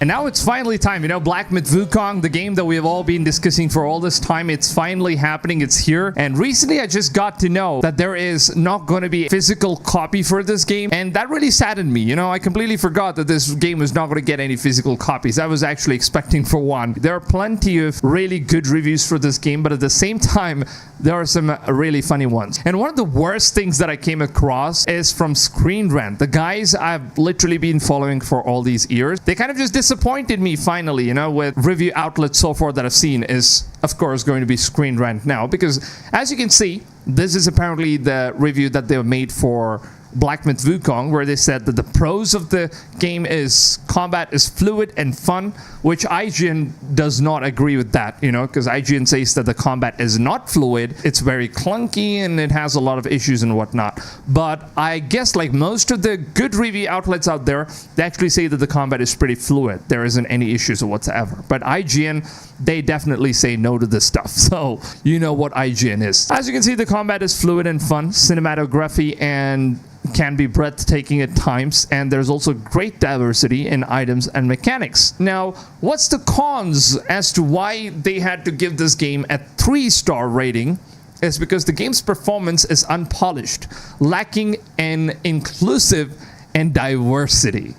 And now it's finally time, Myth Wukong, the game that we have all been discussing for all this time. It's finally happening. It's here. And recently I just got to know that there is not going to be a physical copy for this game. And that really saddened me. I completely forgot that this game was not going to get any physical copies. I was actually expecting for one. There are plenty of really good reviews for this game, but at the same time, there are some really funny ones. And one of the worst things that I came across is from Screen Rant. The guys I've literally been following for all these years, they kind of just disappointed me finally, with review outlets so far that I've seen is, of course, going to be Screen Rant now. Because as you can see, this is apparently the review that they've made for Myth Wukong, where they said that the pros of the game is combat is fluid and fun, which IGN does not agree with that, because IGN says that the combat is not fluid, it's very clunky and it has a lot of issues and whatnot. But I guess like most of the good review outlets out there, they actually say that the combat is pretty fluid. There isn't any issues whatsoever. But IGN, they definitely say no to this stuff. So you know what IGN is. As you can see, the combat is fluid and fun, cinematography and can be breathtaking at times, and there's also great diversity in items and mechanics. Now, what's the cons as to why they had to give this game a 3-star rating? Is because the game's performance is unpolished, lacking in inclusive and diversity.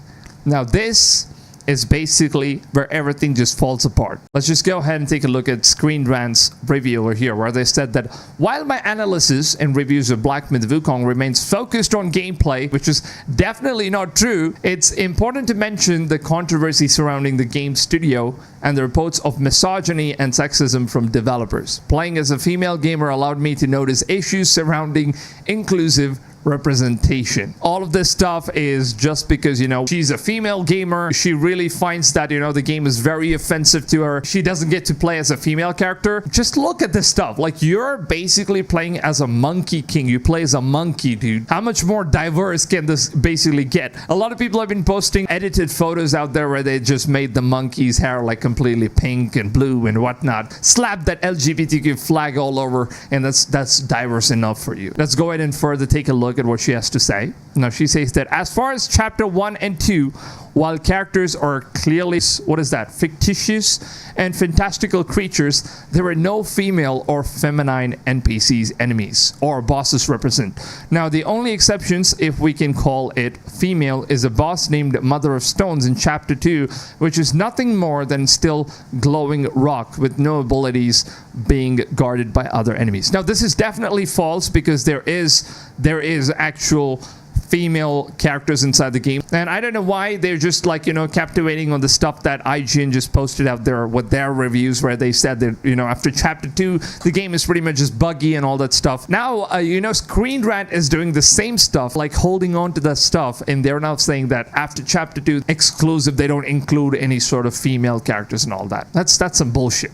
Now, this is basically where everything just falls apart. Let's just go ahead and take a look at Screen Rant's review over here, where they said that while my analysis and reviews of Myth Wukong remains focused on gameplay, which is definitely not true, it's important to mention the controversy surrounding the game studio and the reports of misogyny and sexism from developers. Playing as a female gamer allowed me to notice issues surrounding inclusive representation. All of this stuff is just because, she's a female gamer. She really finds that, the game is very offensive to her. She doesn't get to play as a female character. Just look at this stuff. Like, you're basically playing as a monkey king. You play as a monkey, dude. How much more diverse can this basically get? A lot of people have been posting edited photos out there where they just made the monkey's hair like completely pink and blue and whatnot. Slap that LGBTQ flag all over, and that's diverse enough for you. Let's go ahead and further take a look at what she has to say. Now, she says that as far as chapter 1 and 2, while characters are clearly, fictitious and fantastical creatures, there are no female or feminine NPCs, enemies, or bosses represent. Now, the only exceptions, if we can call it female, is a boss named Mother of Stones in chapter 2, which is nothing more than still glowing rock with no abilities being guarded by other enemies. Now, this is definitely false because there is actual female characters inside the game, and I don't know why they're just captivating on the stuff that IGN just posted out there with their reviews, where they said that after chapter 2 the game is pretty much just buggy and all that stuff. Now Screen Rant is doing the same stuff, like holding on to that stuff, and they're now saying that after chapter 2 exclusive, they don't include any sort of female characters and all that. That's some bullshit.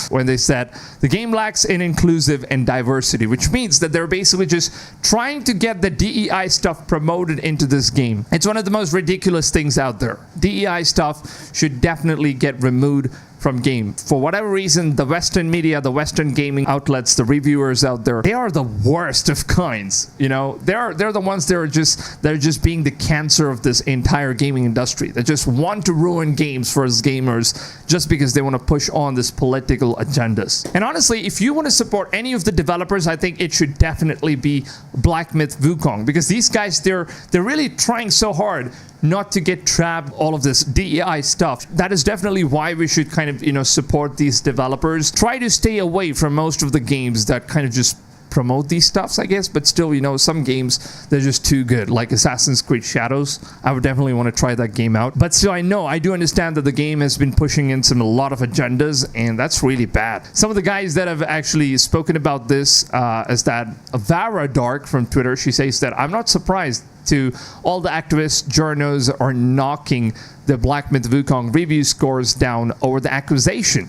When they said the game lacks in inclusive and diversity, which means that they're basically just trying to get the DEI stuff promoted into this game. It's one of the most ridiculous things out there. DEI stuff should definitely get removed from game. For whatever reason, the Western media, the Western gaming outlets, the reviewers out there, they are the worst of kinds. They're the ones that are just being the cancer of this entire gaming industry. They just want to ruin games for us gamers just because they want to push on this political agendas. And honestly, if you want to support any of the developers, I think it should definitely be Myth Wukong, because these guys, they're really trying so hard not to get trapped all of this DEI stuff. That is definitely why we should kind of support these developers. Try to stay away from most of the games that kind of just promote these stuffs, I guess, but still, some games, they're just too good, like Assassin's Creed Shadows. I would definitely want to try that game out. But still, I do understand that the game has been pushing in a lot of agendas, and that's really bad. Some of the guys that have actually spoken about this is that Vara Dark from Twitter. She says that I'm not surprised to all the activists, journos are knocking the Myth Wukong review scores down over the accusation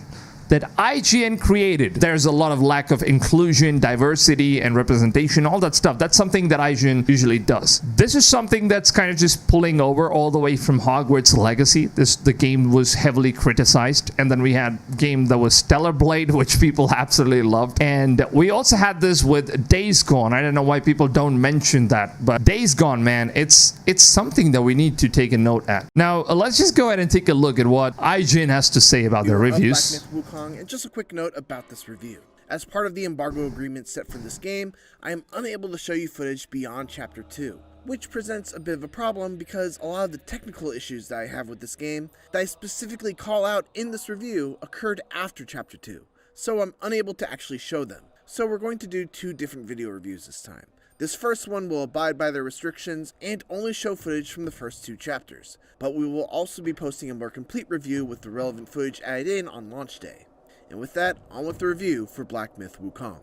that IGN created. There's a lot of lack of inclusion, diversity, and representation, all that stuff. That's something that IGN usually does. This is something that's kind of just pulling over all the way from Hogwarts Legacy. The game was heavily criticized, and then we had a game that was Stellar Blade, which people absolutely loved, and we also had this with Days Gone. I don't know why people don't mention that, but Days Gone, man, it's something that we need to take a note at. Now, let's just go ahead and take a look at what IGN has to say about their reviews. Myth Wukong, and just a quick note about this review. As part of the embargo agreement set for this game, I am unable to show you footage beyond Chapter 2, which presents a bit of a problem because a lot of the technical issues that I have with this game that I specifically call out in this review occurred after Chapter 2, so I'm unable to actually show them. So we're going to do 2 different video reviews this time. This first one will abide by their restrictions and only show footage from the first 2 chapters, but we will also be posting a more complete review with the relevant footage added in on launch day. And with that, on with the review for Black Myth Wukong.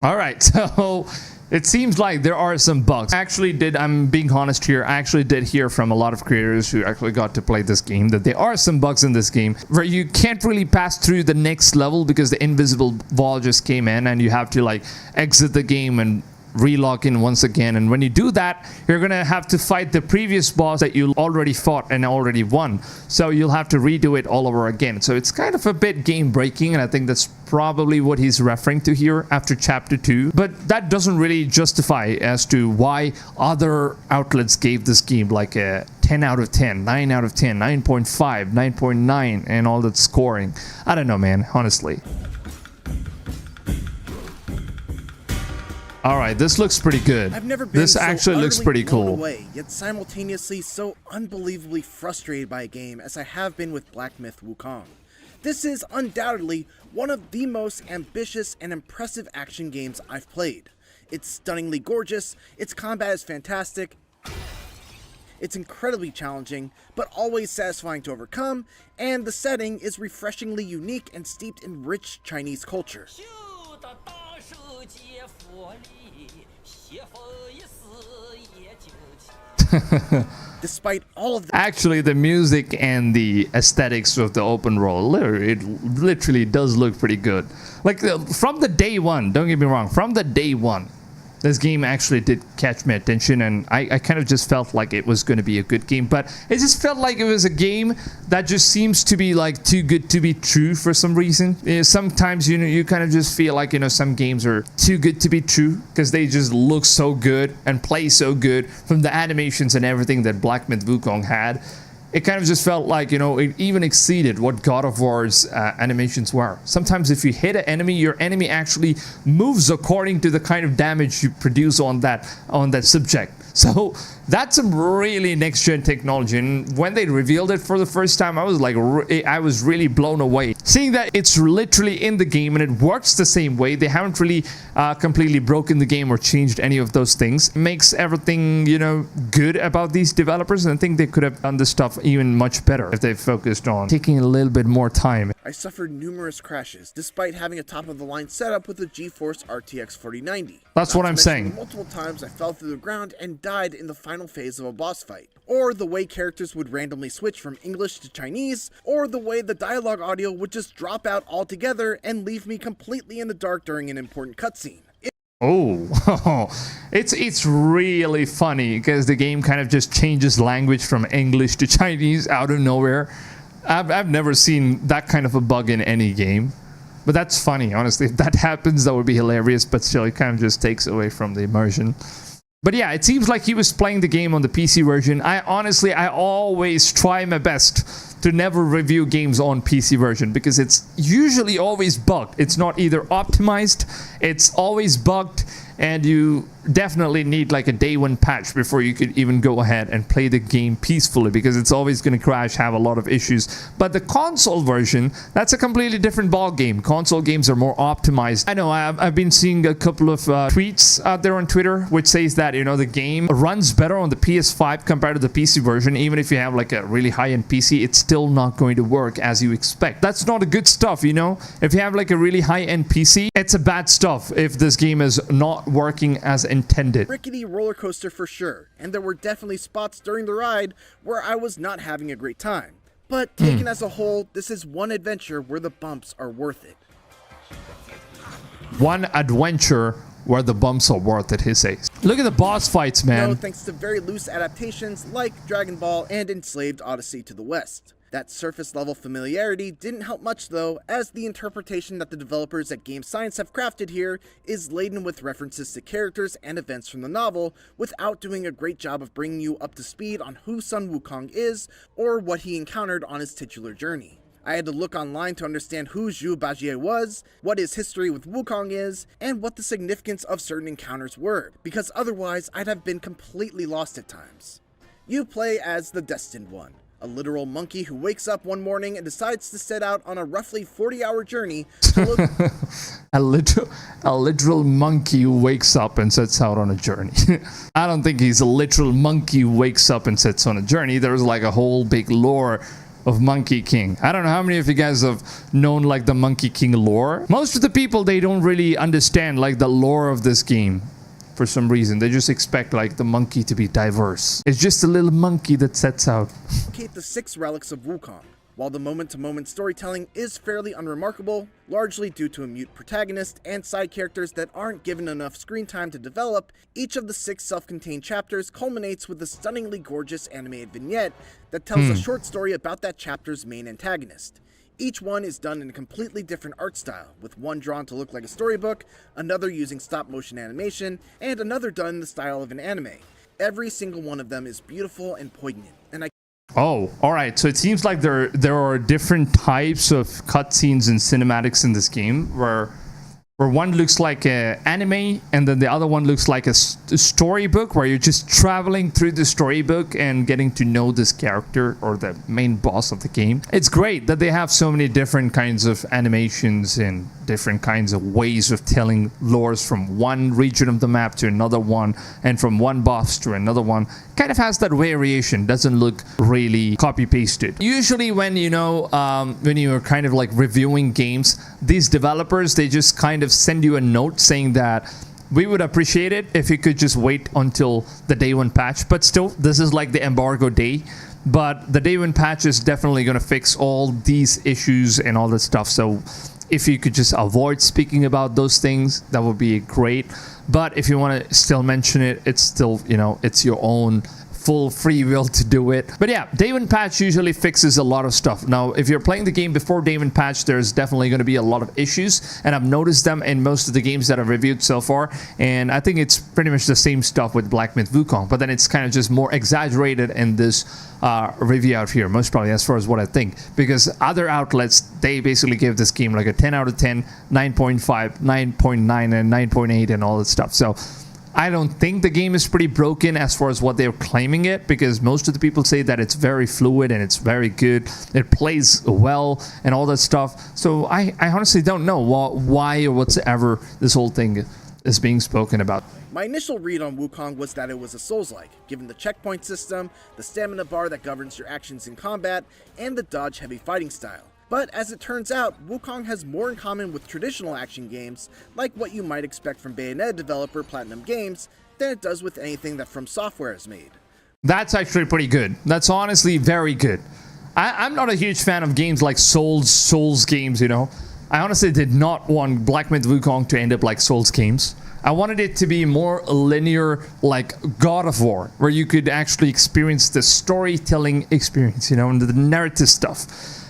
Alright, so it seems like there are some bugs. I'm being honest here, I actually did hear from a lot of creators who actually got to play this game that there are some bugs in this game where you can't really pass through the next level because the invisible wall just came in and you have to like exit the game and relog in once again, and when you do that, you're gonna have to fight the previous boss that you already fought and already won, so you'll have to redo it all over again. So it's kind of a bit game breaking, and I think that's probably what he's referring to here after Chapter 2, but that doesn't really justify as to why other outlets gave this game like a 10 out of 10, 9 out of 10, 9.5, 9.9, and all that scoring. I don't know, man, honestly. Alright, this looks pretty good. I've never been this so actually looks pretty cool. Away, yet simultaneously so unbelievably frustrated by a game as I have been with Black Myth Wukong. This is undoubtedly one of the most ambitious and impressive action games I've played. It's stunningly gorgeous, its combat is fantastic, it's incredibly challenging, but always satisfying to overcome, and the setting is refreshingly unique and steeped in rich Chinese culture. Despite all of the actually, the music and the aesthetics of the open world, it literally does look pretty good. Like from the day one, don't get me wrong, from the day one, this game actually did catch my attention, and I kind of just felt like it was going to be a good game, but it just felt like it was a game that just seems to be like too good to be true for some reason. Sometimes, you know, you kind of just feel like, you know, some games are too good to be true because they just look so good and play so good from the animations and everything that Black Myth Wukong had. It kind of just felt like, you know, it even exceeded what God of War's animations were. Sometimes if you hit an enemy, your enemy actually moves according to the kind of damage you produce on that subject. So that's some really next-gen technology, and when they revealed it for the first time, I was like, I was really blown away. Seeing that it's literally in the game and it works the same way, they haven't really completely broken the game or changed any of those things, makes everything, you know, good about these developers, and I think they could have done this stuff even much better if they focused on taking a little bit more time. I suffered numerous crashes, despite having a top-of-the-line setup with a GeForce RTX 4090. That's what I'm saying. Multiple times I fell through the ground and died in the final phase of a boss fight, or the way characters would randomly switch from English to Chinese, or the way the dialogue audio would just drop out altogether and leave me completely in the dark during an important cutscene. Oh, it's really funny because the game kind of just changes language from English to Chinese out of nowhere. I've never seen that kind of a bug in any game, but that's funny, honestly. If that happens, that would be hilarious, but still, it kind of just takes away from the immersion. But yeah, it seems like he was playing the game on the PC version. I always try my best to never review games on PC version because it's usually always bugged. It's not either optimized, it's always bugged, and you definitely need like a day one patch before you could even go ahead and play the game peacefully, because it's always going to crash, have a lot of issues. But the console version, that's a completely different ball game. Console games are more optimized. I know I've been seeing a couple of tweets out there on Twitter which says that, you know, the game runs better on the PS5 compared to the PC version. Even if you have like a really high-end PC, it's still not going to work as you expect. That's not a good stuff, you know. If you have like a really high-end PC, it's a bad stuff if this game is not working as intended. Rickety roller coaster for sure, and there were definitely spots during the ride where I was not having a great time. but taken as a whole, this is one adventure where the bumps are worth it. One adventure where the bumps are worth it, he says. Look at the boss fights, man. No, thanks to very loose adaptations like Dragon Ball and Enslaved Odyssey to the West. That surface level familiarity didn't help much though, as the interpretation that the developers at Game Science have crafted here is laden with references to characters and events from the novel without doing a great job of bringing you up to speed on who Sun Wukong is or what he encountered on his titular journey. I had to look online to understand who Zhu Bajie was, what his history with Wukong is, and what the significance of certain encounters were, because otherwise I'd have been completely lost at times. You play as the Destined One, a literal monkey who wakes up one morning and decides to set out on a roughly 40-hour journey to look... a literal monkey who wakes up and sets out on a journey. I don't think he's a literal monkey who wakes up and sets on a journey. There's like a whole big lore of Monkey King. I don't know how many of you guys have known like the Monkey King lore. Most of the people, they don't really understand like the lore of this game. For some reason, they just expect like the monkey to be diverse. It's just a little monkey that sets out. Locate the 6 relics of Wukong. While the moment-to-moment storytelling is fairly unremarkable, largely due to a mute protagonist and side characters that aren't given enough screen time to develop, each of the 6 self-contained chapters culminates with a stunningly gorgeous animated vignette that tells a short story about that chapter's main antagonist. Each one is done in a completely different art style, with one drawn to look like a storybook, another using stop-motion animation, and another done in the style of an anime. Every single one of them is beautiful and poignant, and Oh, all right. So it seems like there are different types of cutscenes and cinematics in this game, where one looks like an anime, and then the other one looks like a storybook, where you're just traveling through the storybook and getting to know this character or the main boss of the game. It's great that they have so many different kinds of animations and different kinds of ways of telling lores from one region of the map to another one, and from one boss to another one. Kind of has that variation, doesn't look really copy-pasted. Usually when when you're kind of like reviewing games, these developers, they just kind of send you a note saying that we would appreciate it if you could just wait until the day one patch. But still, this is like the embargo day, but the day one patch is definitely going to fix all these issues and all this stuff. So if you could just avoid speaking about those things, that would be great. But if you want to still mention it, it's still, it's your own full free will to do it. But yeah, day one patch usually fixes a lot of stuff. Now, if you're playing the game before day one patch, there's definitely going to be a lot of issues, and I've noticed them in most of the games that I've reviewed so far, and I think it's pretty much the same stuff with Myth Wukong, but then it's kind of just more exaggerated in this review out here, most probably, as far as what I think, because other outlets, they basically give this game like a 10 out of 10, 9.5, 9.9, and 9.8 and all that stuff. So I don't think the game is pretty broken as far as what they're claiming it, because most of the people say that it's very fluid and it's very good, it plays well and all that stuff. So I honestly don't know why or whatsoever this whole thing is being spoken about. My initial read on Wukong was that it was a Souls-like, given the checkpoint system, the stamina bar that governs your actions in combat, and the dodge-heavy fighting style. But as it turns out, Wukong has more in common with traditional action games, like what you might expect from Bayonetta developer Platinum Games, than it does with anything that From Software has made. That's actually pretty good. That's honestly very good. I'm not a huge fan of games like Souls games, I honestly did not want Myth Wukong to end up like Souls games. I wanted it to be more linear, like God of War, where you could actually experience the storytelling experience, and the narrative stuff,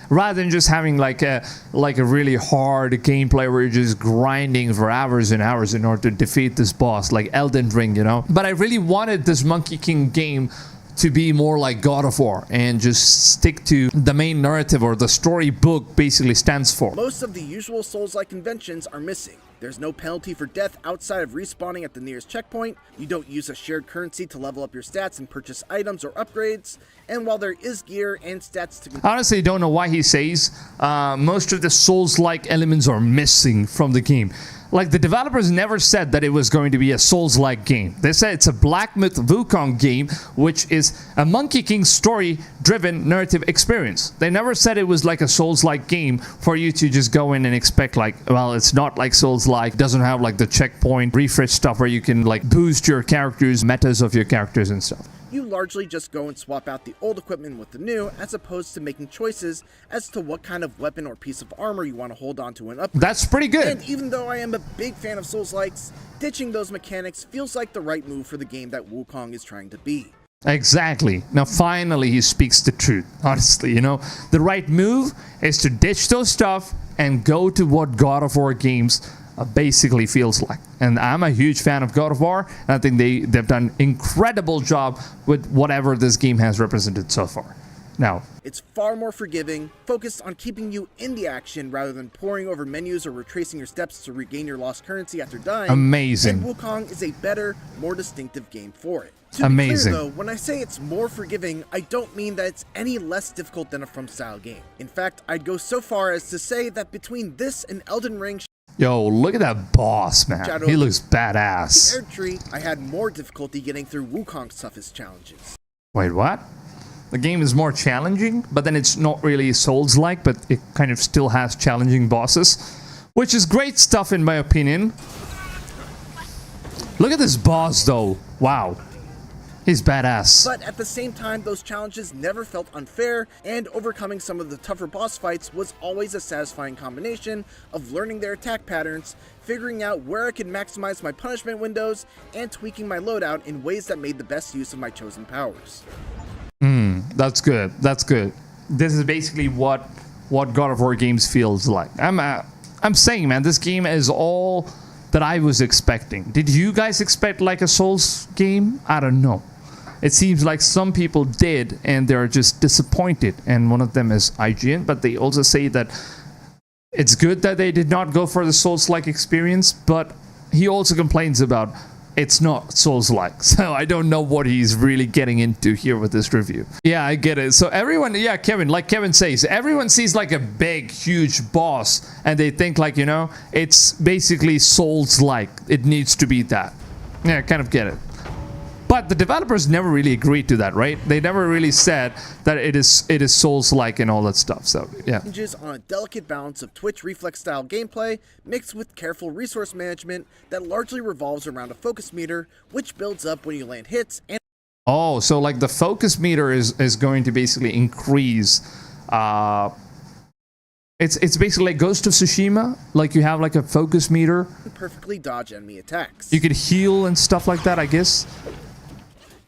rather than just having like a really hard gameplay where you're just grinding for hours and hours in order to defeat this boss, like Elden Ring, But I really wanted this Monkey King game to be more like God of War and just stick to the main narrative, or the storybook basically stands for. Most of the usual Souls-like conventions are missing. There's no penalty for death outside of respawning at the nearest checkpoint, you don't use a shared currency to level up your stats and purchase items or upgrades, and while there is gear and stats to... Honestly, don't know why he says most of the Souls-like elements are missing from the game. Like, the developers never said that it was going to be a Souls-like game. They said it's a Myth Wukong game, which is a Monkey King story-driven narrative experience. They never said it was like a Souls-like game for you to just go in and expect like, well, it's not like Souls-like, doesn't have like the checkpoint refresh stuff where you can like boost your characters, metas of your characters and stuff. you largely just go and swap out the old equipment with the new, as opposed to making choices as to what kind of weapon or piece of armor you want to hold on to and upgrade. That's pretty good. And even though I am a big fan of Souls-likes, ditching those mechanics feels like the right move for the game that Wukong is trying to be. Exactly. Now finally he speaks the truth. Honestly, you know, the right move is to ditch those stuff and go to what God of War games basically feels like. And I'm a huge fan of God of War, and I think they've done an incredible job with whatever this game has represented so far. Now, it's far more forgiving, focused on keeping you in the action rather than poring over menus or retracing your steps to regain your lost currency after dying. Amazing. And Wukong is a better, more distinctive game for it. Amazing. To be clear, though, when I say it's more forgiving, I don't mean that it's any less difficult than a From style game. In fact, I'd go so far as to say that between this and Elden Ring, yo, look at that boss, man. He looks badass. the Air Tree, I had more difficulty getting through Wukong's toughest challenges. Wait, what? The game is more challenging, but then it's not really Souls-like, but it kind of still has challenging bosses, which is great stuff in my opinion. Look at this boss, though. Wow. He's badass. But at the same time, those challenges never felt unfair, and overcoming some of the tougher boss fights was always a satisfying combination of learning their attack patterns, figuring out where I could maximize my punishment windows, and tweaking my loadout in ways that made the best use of my chosen powers. That's good. That's good. This is basically what God of War games feels like. I'm saying, man, this game is all that I was expecting. Did you guys expect like a Souls game? I don't know. It seems like some people did, and they're just disappointed. And one of them is IGN, but they also say that it's good that they did not go for the Souls-like experience, but he also complains about it's not Souls-like. So I don't know what he's really getting into here with this review. Yeah, I get it. So everyone, yeah, Kevin, like Kevin says, everyone sees like a big, huge boss, and they think like, you know, it's basically Souls-like. It needs to be that. Yeah, I kind of get it. But the developers never really agreed to that, right? They never really said that it is Souls-like and all that stuff. So yeah. Hinges on a delicate balance of Twitch reflex style gameplay mixed with careful resource management that largely revolves around a focus meter, which builds up when you land hits. And oh, so like the focus meter is going to basically increase. It's basically like Ghost of Tsushima. Like you have like a focus meter. Perfectly dodge enemy attacks. You could heal and stuff like that, I guess.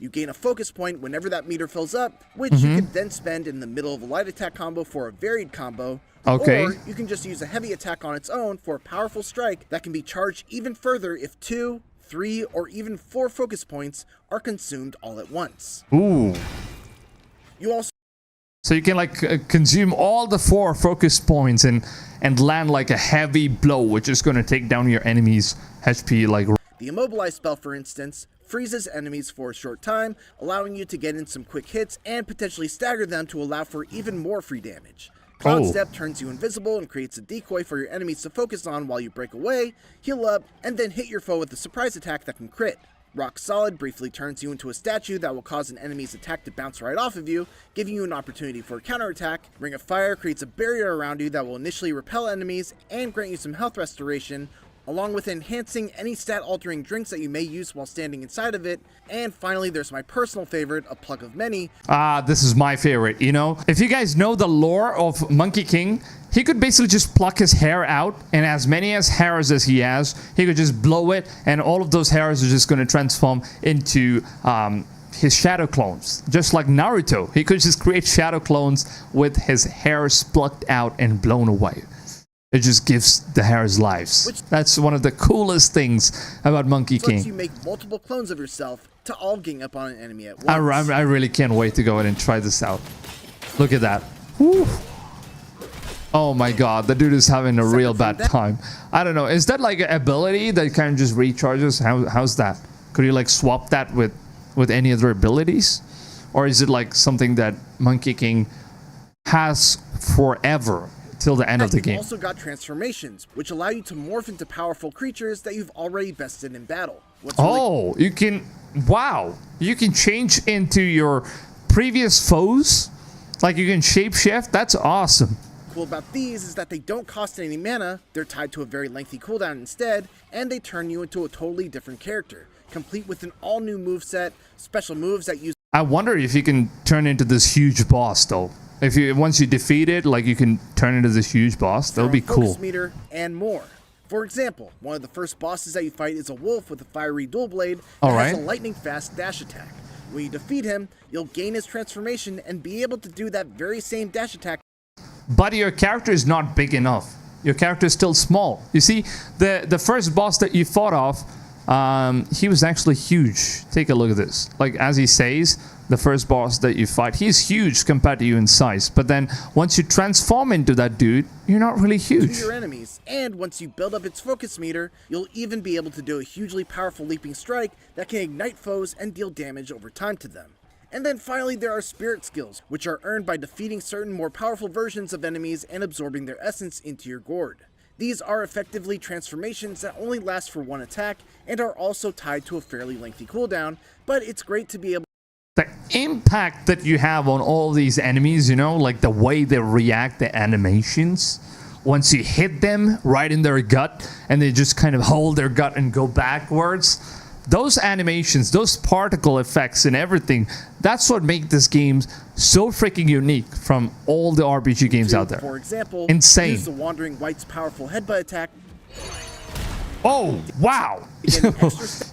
You gain a focus point whenever that meter fills up, which you can then spend in the middle of a light attack combo for a varied combo. Okay. Or you can just use a heavy attack on its own for a powerful strike that can be charged even further if 2, 3, or even 4 focus points are consumed all at once. Ooh. You also So you can like consume all the 4 focus points and land like a heavy blow, which is going to take down your enemy's HP like. The Immobilize spell, for instance, freezes enemies for a short time, allowing you to get in some quick hits and potentially stagger them to allow for even more free damage. Cloud Step turns you invisible and creates a decoy for your enemies to focus on while you break away, heal up, and then hit your foe with a surprise attack that can crit. Rock Solid briefly turns you into a statue that will cause an enemy's attack to bounce right off of you, giving you an opportunity for a counterattack. Ring of Fire creates a barrier around you that will initially repel enemies and grant you some health restoration, along with enhancing any stat-altering drinks that you may use while standing inside of it. And finally, there's my personal favorite, a Plug of Many. This is my favorite, you know? If you guys know the lore of Monkey King, he could basically just pluck his hair out, and as many as hairs as he has, he could just blow it, and all of those hairs are just going to transform into his shadow clones. Just like Naruto, he could just create shadow clones with his hairs plucked out and blown away. It just gives the hairs lives. That's one of the coolest things about Monkey King. Lets you make multiple clones of yourself to all gang up on an enemy at once. I really can't wait to go ahead and try this out. Look at that. Woo. Oh my god, the dude is having a real bad time. I don't know. Is that like an ability that kind of just recharges? How's that? Could you like swap that with any other abilities? Or is it like something that Monkey King has forever? Till the end of the game. You've also got transformations, which allow you to morph into powerful creatures that you've already bested in battle. You can, wow, you can change into your previous foes? Like you can shapeshift? That's awesome. Cool about these is that they don't cost any mana, they're tied to a very lengthy cooldown instead, and they turn you into a totally different character, complete with an all-new moveset, special moves that use I wonder if you can turn into this huge boss though. If you once you defeat it, like you can turn into this huge boss. That would be cool. Focus meter and more. For example, one of the first bosses that you fight is a wolf with a fiery dual blade that has a lightning fast dash attack. When you defeat him, you'll gain his transformation and be able to do that very same dash attack. But your character is not big enough. Your character is still small. You see, the first boss that you fought off, he was actually huge. Take a look at this. Like, as he says, the first boss that you fight, he's huge compared to you in size. But then, once you transform into that dude, you're not really huge. To your enemies, and once you build up its focus meter, you'll even be able to do a hugely powerful leaping strike that can ignite foes and deal damage over time to them. And then finally, there are spirit skills, which are earned by defeating certain more powerful versions of enemies and absorbing their essence into your gourd. These are effectively transformations that only last for one attack and are also tied to a fairly lengthy cooldown, but it's great to be able. The impact that you have on all these enemies, you know, like the way they react, the animations, once you hit them right in their gut and they just kind of hold their gut and go backwards, those animations, those particle effects and everything, that's what make this game so freaking unique from all the RPG games out there. For example, insane. Use the Wandering Wight's powerful headbutt attack. Oh, wow.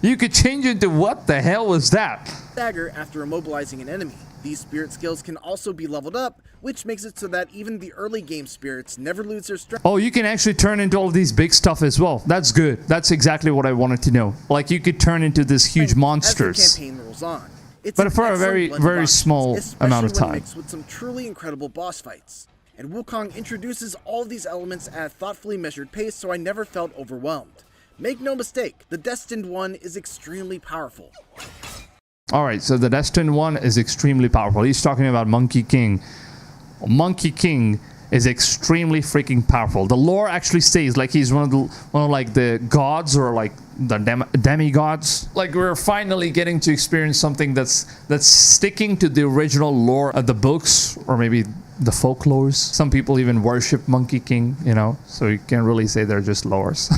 You could change it to what the hell was that? Dagger after immobilizing an enemy. These spirit skills can also be leveled up, which makes it so that even the early game spirits never lose their strength. Oh, you can actually turn into all these big stuff as well. That's good. That's exactly what I wanted to know. Like, you could turn into this huge monsters. As the campaign rolls on. But for a very small amount of time. Mixed with some truly incredible boss fights. And Wukong introduces all of these elements at a thoughtfully measured pace, so I never felt overwhelmed. Make no mistake, the Destined One is extremely powerful. Alright, so the Destined One is extremely powerful. He's talking about Monkey King. Monkey King is extremely freaking powerful. The lore actually says like he's one of like the gods or like the demigods. Like, we're finally getting to experience something that's sticking to the original lore of the books, or maybe the folklores. Some people even worship Monkey King, you know, so you can't really say they're just lores.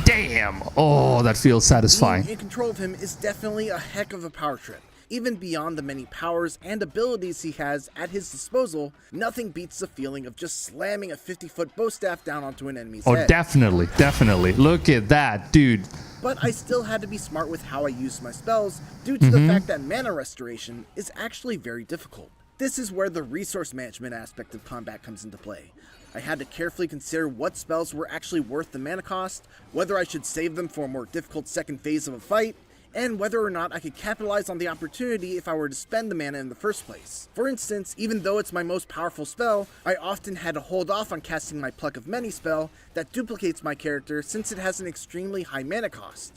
Damn! Oh, that feels satisfying. Being in control of him is definitely a heck of a power trip. Even beyond the many powers and abilities he has at his disposal, nothing beats the feeling of just slamming a 50-foot bow staff down onto an enemy's head. Oh, definitely, definitely. Look at that, dude. But I still had to be smart with how I used my spells due to the fact that mana restoration is actually very difficult. This is where the resource management aspect of combat comes into play. I had to carefully consider what spells were actually worth the mana cost, whether I should save them for a more difficult second phase of a fight, and whether or not I could capitalize on the opportunity if I were to spend the mana in the first place. For instance, even though it's my most powerful spell, I often had to hold off on casting my Pluck of Many spell that duplicates my character since it has an extremely high mana cost.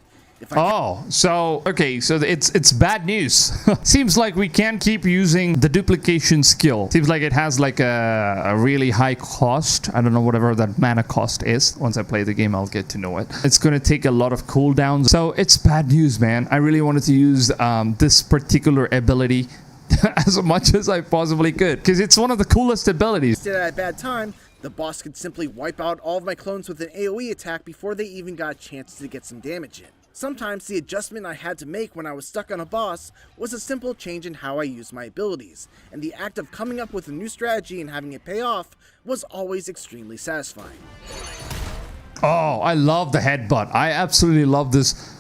So it's bad news. Seems like we can't keep using the duplication skill. Seems like it has like a really high cost. I don't know whatever that mana cost is. Once I play the game, I'll get to know it. It's going to take a lot of cooldowns. So it's bad news, man. I really wanted to use this particular ability as much as I possibly could, because it's one of the coolest abilities. At a bad time, the boss could simply wipe out all of my clones with an AoE attack before they even got a chance to get some damage in. Sometimes the adjustment I had to make when I was stuck on a boss was a simple change in how I used my abilities, and the act of coming up with a new strategy and having it pay off was always extremely satisfying. Oh, I love the headbutt. I absolutely love this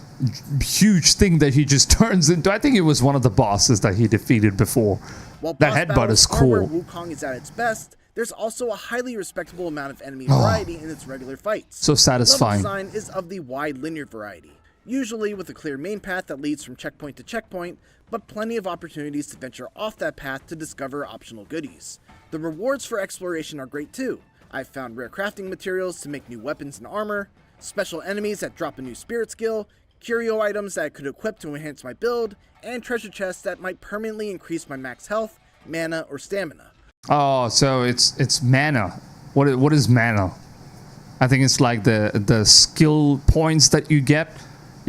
huge thing that he just turns into. I think it was one of the bosses that he defeated before. While that headbutt is cool. Where Wukong is at its best, there's also a highly respectable amount of enemy variety in its regular fights. So satisfying. Level design is of the wide linear variety, usually with a clear main path that leads from checkpoint to checkpoint, but plenty of opportunities to venture off that path to discover optional goodies. The rewards for exploration are great too. I've found rare crafting materials to make new weapons and armor, special enemies that drop a new spirit skill, curio items that I could equip to enhance my build, and treasure chests that might permanently increase my max health, mana, or stamina. Oh, so it's mana. What is mana? I think it's like the skill points that you get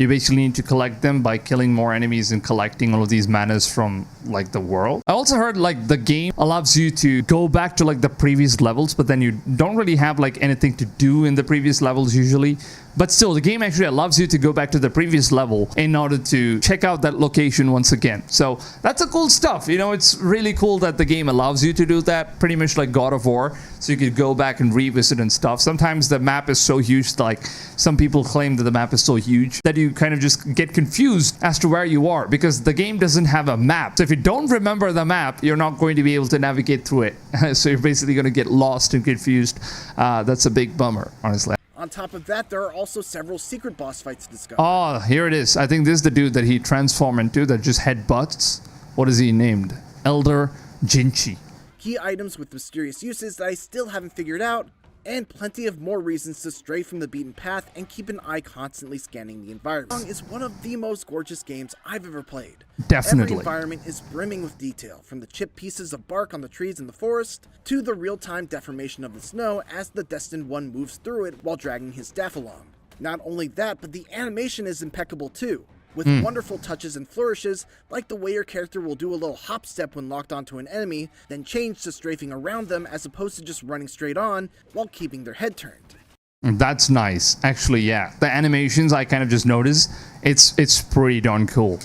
You basically need to collect them by killing more enemies and collecting all of these manas from like the world. I also heard like the game allows you to go back to like the previous levels, but then you don't really have like anything to do in the previous levels usually. But still, the game actually allows you to go back to the previous level in order to check out that location once again. So that's a cool stuff. You know, it's really cool that the game allows you to do that, pretty much like God of War. So you could go back and revisit and stuff. Sometimes the map is so huge, like some people claim that the map is so huge that you kind of just get confused as to where you are because the game doesn't have a map. So if you don't remember the map, you're not going to be able to navigate through it. So you're basically going to get lost and confused. That's a big bummer, honestly. On top of that, there are also several secret boss fights to discover. Oh, here it is. I think this is the dude that he transformed into that just headbutts. What is he named? Elder Jinchi. Key items with mysterious uses that I still haven't figured out, and plenty of more reasons to stray from the beaten path and keep an eye constantly scanning the environment. Wukong is one of the most gorgeous games I've ever played. Definitely. Every environment is brimming with detail, from the chipped pieces of bark on the trees in the forest, to the real-time deformation of the snow as the Destined One moves through it while dragging his staff along. Not only that, but the animation is impeccable too, with wonderful touches and flourishes, like the way your character will do a little hop step when locked onto an enemy, then change to strafing around them as opposed to just running straight on while keeping their head turned. That's nice. Actually, yeah. The animations I kind of just noticed, it's pretty darn cool,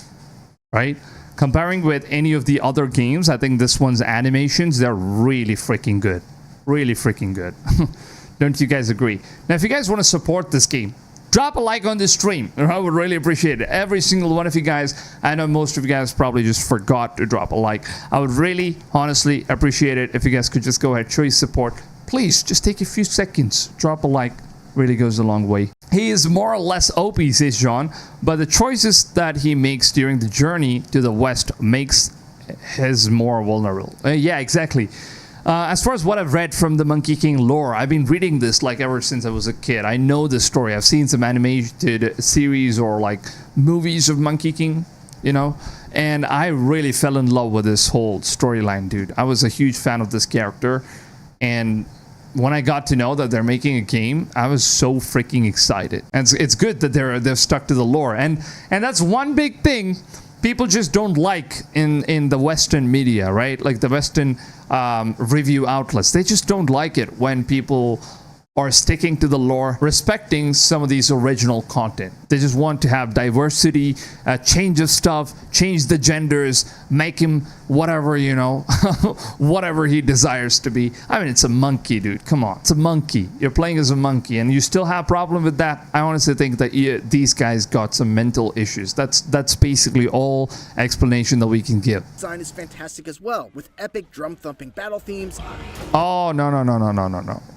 right? Comparing with any of the other games, I think this one's animations, they're really freaking good. Really freaking good. Don't you guys agree? Now, if you guys want to support this game, drop a like on this stream. I would really appreciate it. Every single one of you guys. I know most of you guys probably just forgot to drop a like. I would really, honestly appreciate it if you guys could just go ahead, show your support. Please, just take a few seconds. Drop a like. Really goes a long way. He is more or less OP, says John, but the choices that he makes during the journey to the west makes his more vulnerable. Yeah, exactly. As far as what I've read from the Monkey King lore, I've been reading this like ever since I was a kid. I know the story. I've seen some animated series or like movies of Monkey King, you know, and I really fell in love with this whole storyline, dude. I was a huge fan of this character, and when I got to know that they're making a game, I was so freaking excited. And it's good that they've stuck to the lore, and that's one big thing people just don't like in the Western media, right? Like the Western review outlets, they just don't like it when people are sticking to the lore, respecting some of these original content. They just want to have diversity, change of stuff, change the genders, make him whatever, you know, whatever he desires to be. I mean, it's a monkey, dude. Come on. It's a monkey. You're playing as a monkey and you still have a problem with that. I honestly think that these guys got some mental issues. That's basically all explanation that we can give. Design is fantastic as well, with epic drum-thumping battle themes. Oh, no.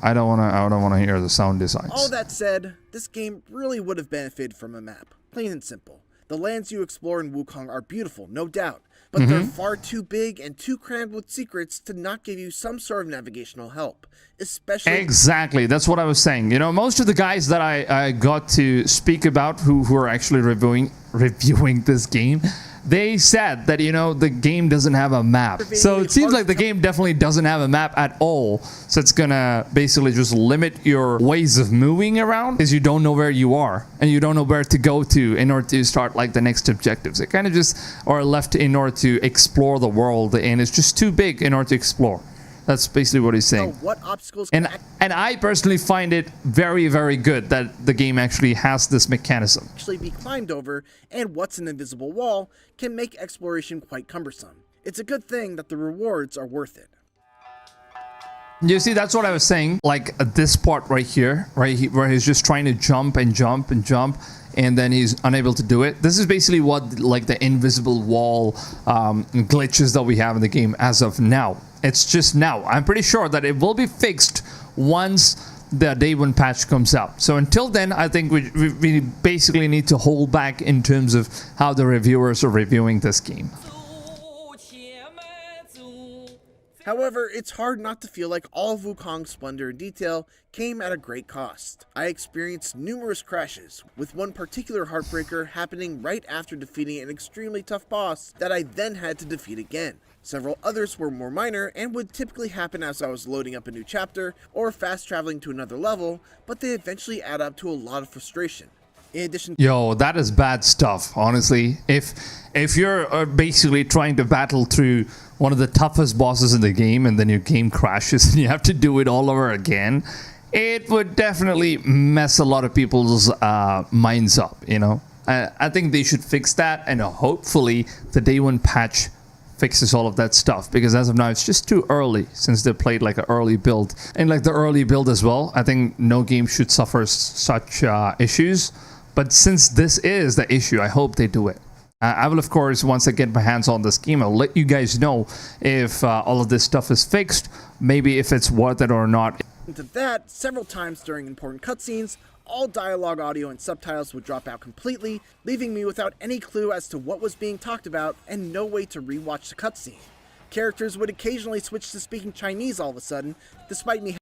I don't want to hear the sound designs. All that said, this game really would have benefited from a map. Plain and simple. The lands you explore in Wukong are beautiful, no doubt, but they're far too big and too crammed with secrets to not give you some sort of navigational help, especially... Exactly, that's what I was saying. You know, most of the guys that I got to speak about who are actually reviewing this game, they said that, you know, the game doesn't have a map. So it seems like the game definitely doesn't have a map at all. So it's gonna basically just limit your ways of moving around because you don't know where you are and you don't know where to go to in order to start like the next objectives. It kind of just are left in order to explore the world, and it's just too big in order to explore. That's basically what he's saying. So what obstacles and I personally find it very, very good that the game actually has this mechanism. Actually be climbed over, and what's an invisible wall can make exploration quite cumbersome. It's a good thing that the rewards are worth it. You see, that's what I was saying. Like this part right here, right, where he's just trying to jump and jump and jump, and then he's unable to do it. This is basically what like the invisible wall glitches that we have in the game as of now. It's just now. I'm pretty sure that it will be fixed once the day one patch comes out. So until then, I think we basically need to hold back in terms of how the reviewers are reviewing this game. However, it's hard not to feel like all of Wukong's splendor and detail came at a great cost. I experienced numerous crashes, with one particular heartbreaker happening right after defeating an extremely tough boss that I then had to defeat again. Several others were more minor and would typically happen as I was loading up a new chapter or fast traveling to another level, but they eventually add up to a lot of frustration. In addition, Yo, that is bad stuff, honestly. If you're basically trying to battle through one of the toughest bosses in the game and then your game crashes and you have to do it all over again, it would definitely mess a lot of people's minds up, you know. I think they should fix that, and hopefully the day one patch fixes all of that stuff, because as of now it's just too early since they played like an early build. And like the early build as well, I think no game should suffer such issues. But since this is the issue, I hope they do it. I will, of course, once I get my hands on this game, I'll let you guys know if all of this stuff is fixed, maybe if it's worth it or not. to that, several times during important cutscenes, all dialogue, audio, and subtitles would drop out completely, leaving me without any clue as to what was being talked about and no way to rewatch the cutscene. Characters would occasionally switch to speaking Chinese all of a sudden, despite me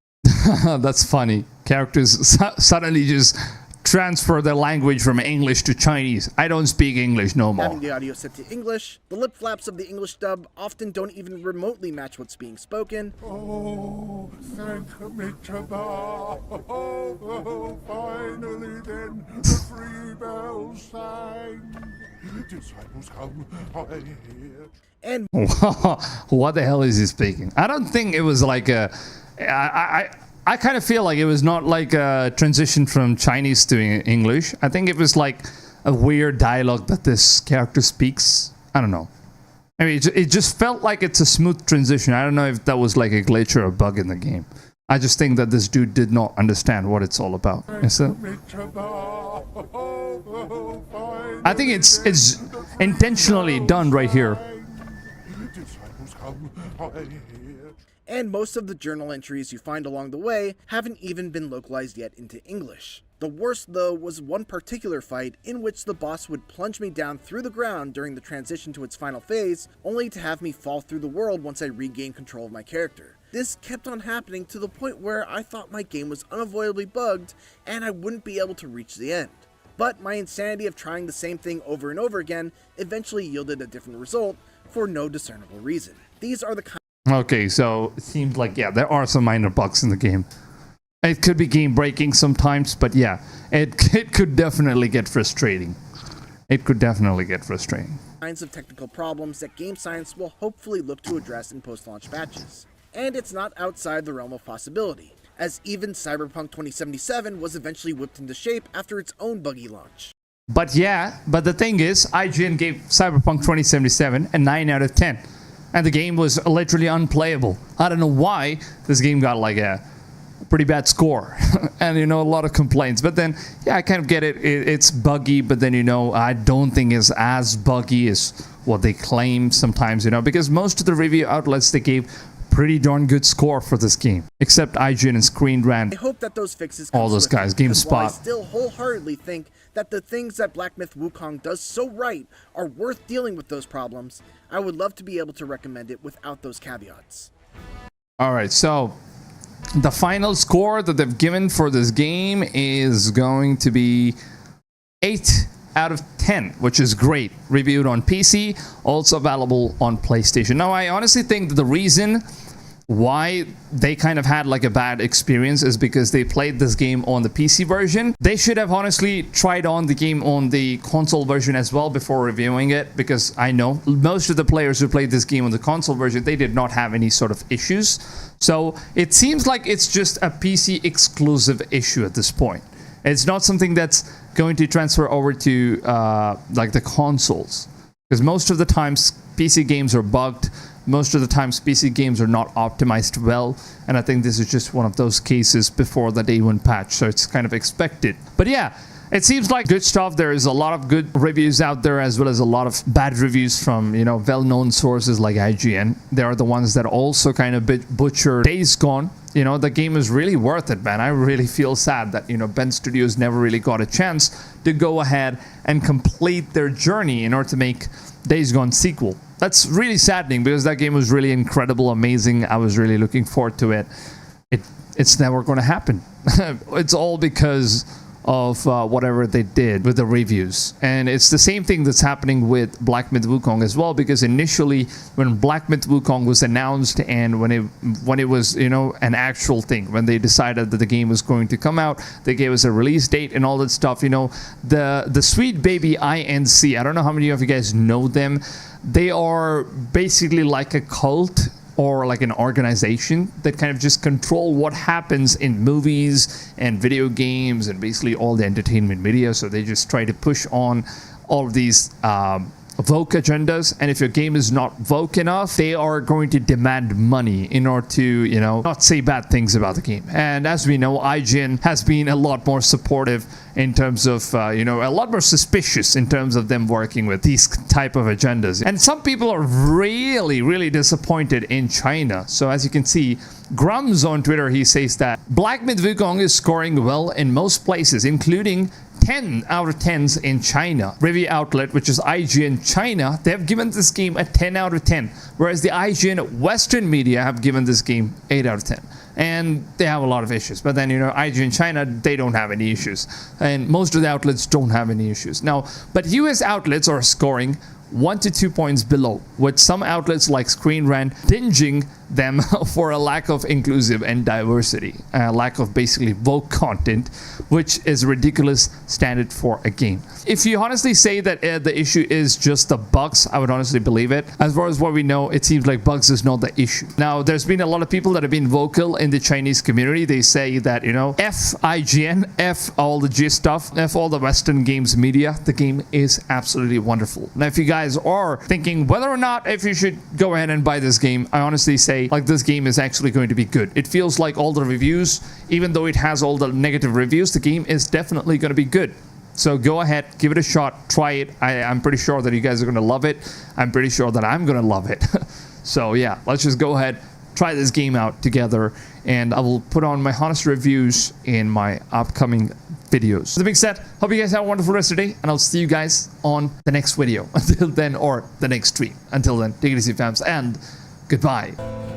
That's funny. Characters suddenly just transfer their language from English to Chinese. I don't speak English no more. having the audio set to English. The lip flaps of the English dub often don't even remotely match what's being spoken. Oh, thank me to God. Oh, finally then, the free bells sang. Disciples come, I hear. And What the hell is he speaking? I don't think it was like a... I kind of feel like it was not like a transition from Chinese to English. I think it was like a weird dialogue that this character speaks. I don't know. I mean, it just felt like it's a smooth transition. I don't know if that was like a glitch or a bug in the game. I just think that this dude did not understand what it's all about. Is it? I think it's intentionally done right here. Disciples come, I hear. and most of the journal entries you find along the way haven't even been localized yet into English. The worst, though, was one particular fight in which the boss would plunge me down through the ground during the transition to its final phase, only to have me fall through the world once I regained control of my character. This kept on happening to the point where I thought my game was unavoidably bugged and I wouldn't be able to reach the end. But my insanity of trying the same thing over and over again eventually yielded a different result for no discernible reason. These are the kind Okay, so it seems like, yeah, there are some minor bugs in the game. It could be game breaking sometimes, but yeah, it could definitely get frustrating. It could definitely get frustrating. kinds of technical problems that game science will hopefully look to address in post-launch patches. And it's not outside the realm of possibility, as even Cyberpunk 2077 was eventually whipped into shape after its own buggy launch. But the thing is, IGN gave Cyberpunk 2077 a 9 out of 10. And the game was literally unplayable. I don't know why this game got like a pretty bad score. And, you know, a lot of complaints. But then, yeah, I kind of get it. It's buggy, but then, you know, I don't think it's as buggy as what they claim sometimes, you know, because most of the review outlets, they gave pretty darn good score for this game. Except IGN and Screen Rant. I hope that those fixes All those guys, because while I GameSpot. still wholeheartedly think that the things that Myth Wukong does so right are worth dealing with those problems, I would love to be able to recommend it without those caveats. Alright, so the final score that they've given for this game is going to be 8 out of 10, which is great. Reviewed on PC, also available on PlayStation. Now, I honestly think that the reason why they kind of had like a bad experience is because they played this game on the PC version. They should have honestly tried on the game on the console version as well before reviewing it, because I know most of the players who played this game on the console version, they did not have any sort of issues. So it seems like it's just a PC exclusive issue at this point. It's not something that's going to transfer over to like the consoles, because most of the times PC games are bugged. Most of the times PC games are not optimized well, and I think this is just one of those cases before the day one patch, so it's kind of expected. But yeah, it seems like good stuff. There is a lot of good reviews out there, as well as a lot of bad reviews from, you know, well-known sources like IGN. They are the ones that also kind of butcher Days Gone. You know, the game is really worth it, man. I really feel sad that, you know, Ben Studios never really got a chance to go ahead and complete their journey in order to make Days Gone sequel. That's really saddening, because that game was really incredible, amazing. I was really looking forward to it. It's never going to happen. It's all because of whatever they did with the reviews. And it's the same thing that's happening with Black Myth Wukong as well, because initially when Black Myth Wukong was announced and when it was, you know, an actual thing, when they decided that the game was going to come out, they gave us a release date and all that stuff. You know, the Sweet Baby INC, I don't know how many of you guys know them. They are basically like a cult or like an organization that kind of just control what happens in movies and video games and basically all the entertainment media. So they just try to push on all of these woke agendas, and if your game is not woke enough, they are going to demand money in order to, you know, not say bad things about the game. And as we know, IGN has been a lot more supportive in terms of, you know, a lot more suspicious in terms of them working with these type of agendas. And some people are really disappointed in China. So as you can see, Grums on Twitter, he says that Black Myth Wukong is scoring well in most places, including 10 out of 10s in China. Review outlet, which is IGN China, they have given this game a 10 out of 10, whereas the IGN Western media have given this game 8 out of 10. And they have a lot of issues. But then, you know, IGN China, they don't have any issues. And most of the outlets don't have any issues. Now, but US outlets are scoring 1 to 2 points below, with some outlets like Screen Rant dinging them for a lack of inclusive and diversity, a lack of basically woke content, which is a ridiculous standard for a game. If you honestly say that the issue is just the bugs, I would honestly believe it. As far as what we know, it seems like bugs is not the issue. Now, there's been a lot of people that have been vocal in the Chinese community. They say that, you know, F IGN, F all the G stuff, F all the Western games media. The game is absolutely wonderful. Now, if you guys are thinking whether or not if you should go ahead and buy this game, I honestly say, like, this game is actually going to be good. It feels like all the reviews, even though it has all the negative reviews, the game is definitely going to be good. So go ahead, give it a shot, try it. I'm pretty sure that you guys are going to love it. I'm pretty sure that I'm going to love it. So yeah, let's just go ahead, try this game out together, and I will put on my honest reviews in my upcoming videos. With that being said, hope you guys have a wonderful rest of the day, and I'll see you guys on the next video. Until then, or the next stream. Until then, take it easy, fams, and goodbye.